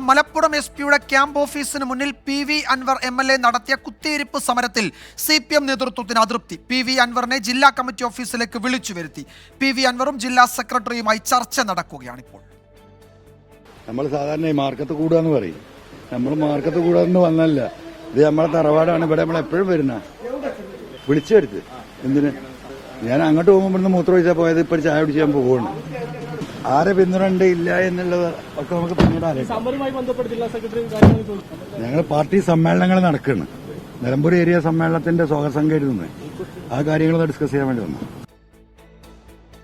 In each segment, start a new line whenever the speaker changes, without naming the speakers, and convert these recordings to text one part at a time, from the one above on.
Malappuram എസ്.പിയുടെ camp ഓഫീസിന് മുന്നിൽ PV. Anwar MLA. നടത്തിയ കുത്തിയിരിപ്പ് സമരത്തിൽ CPM നേതൃത്വത്തിന് അതൃപ്തി. പി.വി. അൻവറിനെ ജില്ലാ കമ്മിറ്റി ഓഫീസിലേക്ക് വിളിച്ചു വരുത്തി. പി.വി. അൻവറും ജില്ലാ സെക്രട്ടറിയുമായി ചർച്ച നടക്കുകയാണ് ഇപ്പോൾ.
നമ്മൾ സാധാരണ മാർക്കറ്റ് കൂടുകയെന്ന് പറയും. നമ്മൾ മാർക്കറ്റ് കൂടാന്ന് വന്നല്ല, ഇത് നമ്മളെ തറവാടാണ്. ഇവിടെ നമ്മൾ എപ്പോഴും വരുന്ന വിളിച്ചു വരുത്ത്. എന്തിന്? ഞാൻ അങ്ങോട്ട് പോകുമ്പോൾ ഇവിടുന്ന് മൂത്രമൊഴിച്ചാൽ പോയത് ഇപ്പോൾ ചായ കുടിച്ചാൽ പോവുകയാണ്. ആരെ പിന്തുണ ഇല്ല എന്നുള്ളത് ഒക്കെ നമുക്ക് പിന്നീട് ഞങ്ങൾ പാർട്ടി സമ്മേളനങ്ങൾ നടക്കുകയാണ്. നിലമ്പൂർ ഏരിയ സമ്മേളനത്തിന്റെ സ്വാഗതസംഘം എഴുതുന്നത് ആ കാര്യങ്ങൾ ഡിസ്കസ് ചെയ്യാൻ വേണ്ടി വന്നു.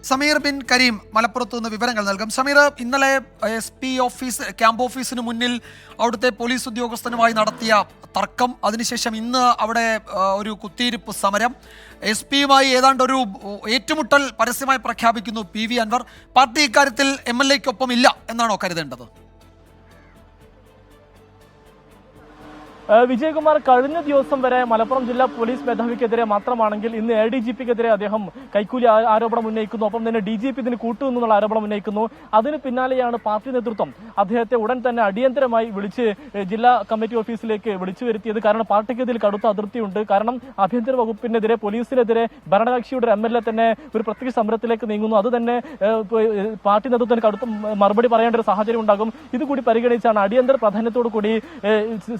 സമീർ ബിൻ കരീം മലപ്പുറത്ത് നിന്ന് വിവരങ്ങൾ നൽകും. സമീർ, ഇന്നലെ SP ഓഫീസ് ക്യാമ്പ് ഓഫീസിന് മുന്നിൽ അവിടുത്തെ പോലീസ് ഉദ്യോഗസ്ഥനുമായി നടത്തിയ തർക്കം, അതിനുശേഷം ഇന്ന് അവിടെ ഒരു കുത്തിയിരിപ്പ് സമരം, SP-യുമായി ഏതാണ്ട് ഒരു ഏറ്റുമുട്ടൽ പരസ്യമായി പ്രഖ്യാപിക്കുന്നു പി.വി. അൻവർ. പാർട്ടി ഇക്കാര്യത്തിൽ MLA-ക്കൊപ്പം ഇല്ല എന്നാണോ കരുതേണ്ടത്?
വിജയകുമാർ, കഴിഞ്ഞ ദിവസം വരെ മലപ്പുറം ജില്ലാ പോലീസ് മേധാവിക്കെതിരെ മാത്രമാണെങ്കിൽ ഇന്ന് ADGP-ക്കെതിരെ അദ്ദേഹം കൈക്കൂലി ആരോപണം ഉന്നയിക്കുന്നു. ഒപ്പം തന്നെ DGP ഇതിന് കൂട്ടുനിന്നുള്ള ആരോപണം ഉന്നയിക്കുന്നു. അതിന് പിന്നാലെയാണ് പാർട്ടി നേതൃത്വം അദ്ദേഹത്തെ ഉടൻ തന്നെ അടിയന്തരമായി വിളിച്ച് ജില്ലാ കമ്മിറ്റി ഓഫീസിലേക്ക് വിളിച്ചു വരുത്തിയത്. കാരണം പാർട്ടിക്ക് ഇതിൽ കടുത്ത അതൃപ്തിയുണ്ട്. കാരണം ആഭ്യന്തര വകുപ്പിനെതിരെ, പോലീസിനെതിരെ ഭരണകക്ഷിയുടെ MLA തന്നെ ഒരു പ്രത്യേക സമരത്തിലേക്ക് നീങ്ങുന്നു. അത് തന്നെ പാർട്ടി നേതൃത്വത്തിന് കടുത്ത മറുപടി പറയേണ്ട ഒരു സാഹചര്യം ഉണ്ടാകും. ഇതുകൂടി പരിഗണിച്ചാണ് അടിയന്തര പ്രാധാന്യത്തോടു കൂടി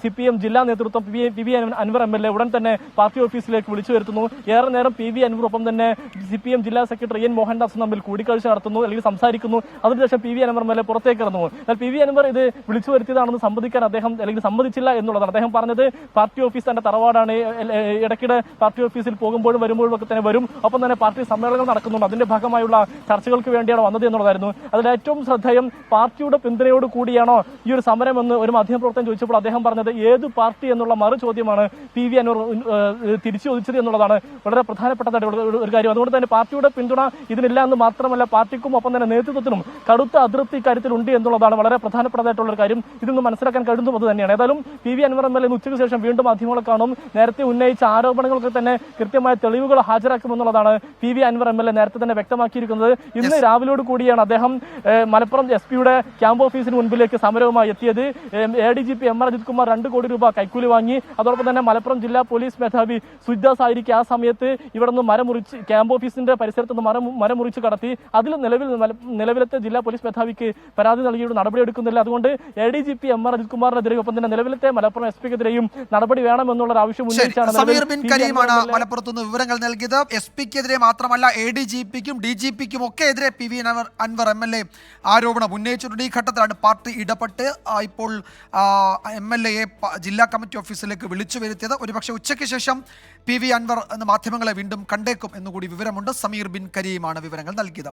CPM ജില്ലാ നേതൃത്വം പി.വി. അൻവർ MLA ഉടൻ തന്നെ പാർട്ടി ഓഫീസിലേക്ക് വിളിച്ചു വരുത്തുന്നു. ഏറെ നേരം പി.വി. അൻവർ ഒപ്പം തന്നെ CPM ജില്ലാ സെക്രട്ടറി N. മോഹൻദാസും തമ്മിൽ കൂടിക്കാഴ്ച നടത്തുന്നു, അല്ലെങ്കിൽ സംസാരിക്കുന്നു. അതിനുശേഷം പി.വി. അൻവർ MLA പുറത്തേക്ക് ഇറങ്ങുന്നു. എന്നാൽ പി.വി. അൻവർ ഇത് വിളിച്ചു വരുത്തിയതാണെന്ന് സമ്മതിക്കാൻ അദ്ദേഹം അല്ലെങ്കിൽ സമ്മതിച്ചില്ല എന്നുള്ളതാണ്. അദ്ദേഹം പറഞ്ഞത് പാർട്ടി ഓഫീസ് തന്റെ തറവാടാണ്, ഇടയ്ക്കിടെ പാർട്ടി ഓഫീസിൽ പോകുമ്പോഴും വരുമ്പോഴും ഒക്കെ തന്നെ വരും, ഒപ്പം തന്നെ പാർട്ടി സമ്മേളനങ്ങൾ നടക്കുന്നുണ്ട്, അതിന്റെ ഭാഗമായുള്ള ചർച്ചകൾക്ക് വേണ്ടിയാണ് വന്നത് എന്നുള്ളതായിരുന്നു. അതിൽ ഏറ്റവും ശ്രദ്ധേയം പാർട്ടിയുടെ പിന്തുണയോട് കൂടിയാണോ ഈ ഒരു സമരമെന്ന് ഒരു മാധ്യമപ്രവർത്തകൻ ചോദിച്ചപ്പോൾ അദ്ദേഹം പറഞ്ഞത് ഏത് പാർട്ടി എന്നുള്ള മറു ചോദ്യമാണ് പി.വി. അൻവർ തിരിച്ചു ചോദിച്ചത് എന്നുള്ളതാണ് വളരെ പ്രധാനപ്പെട്ടതായിട്ടുള്ള ഒരു കാര്യം. അതുകൊണ്ട് തന്നെ പാർട്ടിയുടെ പിന്തുണ ഇതിനില്ല എന്ന് മാത്രമല്ല, പാർട്ടിക്കും ഒപ്പം തന്നെ നേതൃത്വത്തിനും കടുത്ത അതൃപ്തി കാര്യത്തിലുണ്ട് എന്നുള്ളതാണ് വളരെ പ്രധാനപ്പെട്ടതായിട്ടുള്ള ഒരു കാര്യം. ഇതൊന്ന് മനസ്സിലാക്കാൻ കഴിയുന്നതും അത് തന്നെയാണ്. ഏതായാലും പി.വി. അൻവർ MLA ഉച്ചയ്ക്ക് ശേഷം വീണ്ടും മാധ്യമങ്ങളെ കാണും. നേരത്തെ ഉന്നയിച്ച ആരോപണങ്ങൾക്ക് തന്നെ കൃത്യമായ തെളിവുകൾ ഹാജരാക്കുമെന്നുള്ളതാണ് പി.വി. അൻവർ MLA നേരത്തെ തന്നെ വ്യക്തമാക്കിയിരിക്കുന്നത്. ഇന്ന് രാവിലോട് കൂടിയാണ് അദ്ദേഹം മലപ്പുറം SP-യുടെ ക്യാമ്പ് ഓഫീസിന് മുൻപിലേക്ക് സമരവുമായി എത്തിയത്. ADGP M.R. അജിത് കുമാർ 2 കോടി രൂപ കൈക്കൂലി വാങ്ങി. അതോടൊപ്പം തന്നെ മലപ്പുറം ജില്ലാ പോലീസ് മേധാവി സുജിദാസ് ആയിരിക്കും ആ സമയത്ത് ഇവിടെ നിന്ന് മരമുറിച്ച് ക്യാമ്പ് ഓഫീസിന്റെ പരിസരത്ത് നിന്ന് മരമുറിച്ച് കടത്തി. അതിൽ നിലവിലത്തെ ജില്ലാ പോലീസ് മേധാവിക്ക് പരാതി നൽകിയിട്ട് നടപടിയെടുക്കുന്നില്ല. അതുകൊണ്ട് ADGP M.R. അജിത് കുമാറിനെതിരെ ഒപ്പം തന്നെ നിലവിലത്തെ മലപ്പുറം SP-ക്കെതിരെയും നടപടി വേണമെന്നുള്ള ആവശ്യം ഉന്നയിച്ചാണ്
സമീർ ബിൻ കരീമാണ് മലപ്പുറത്തുനിന്ന് വിവരങ്ങൾ നൽകിയത്. SP-ക്കെതിരെ മാത്രമല്ല ADGP-ക്കും DGP-ക്കും ഒക്കെ എതിരെ പി.വി. അൻവർ MLA ആരോപണം ഉന്നയിച്ചിട്ടുണ്ട്. ഈ ഘട്ടത്തിലാണ് പാർട്ടി ഇടപെട്ട് ഇപ്പോൾ MLA-യെ ജില്ലാ കമ്മിറ്റി ഓഫീസിലേക്ക് വിളിച്ചു വരുത്തിയത്. ഒരുപക്ഷെ ഉച്ചയ്ക്ക് ശേഷം പി.വി. അൻവർ എന്ന മാധ്യമങ്ങളെ വീണ്ടും കണ്ടേക്കും എന്നുകൂടി വിവരമുണ്ട്. സമീർ ബിൻ കരീമാണ് വിവരങ്ങൾ നൽകിയത്.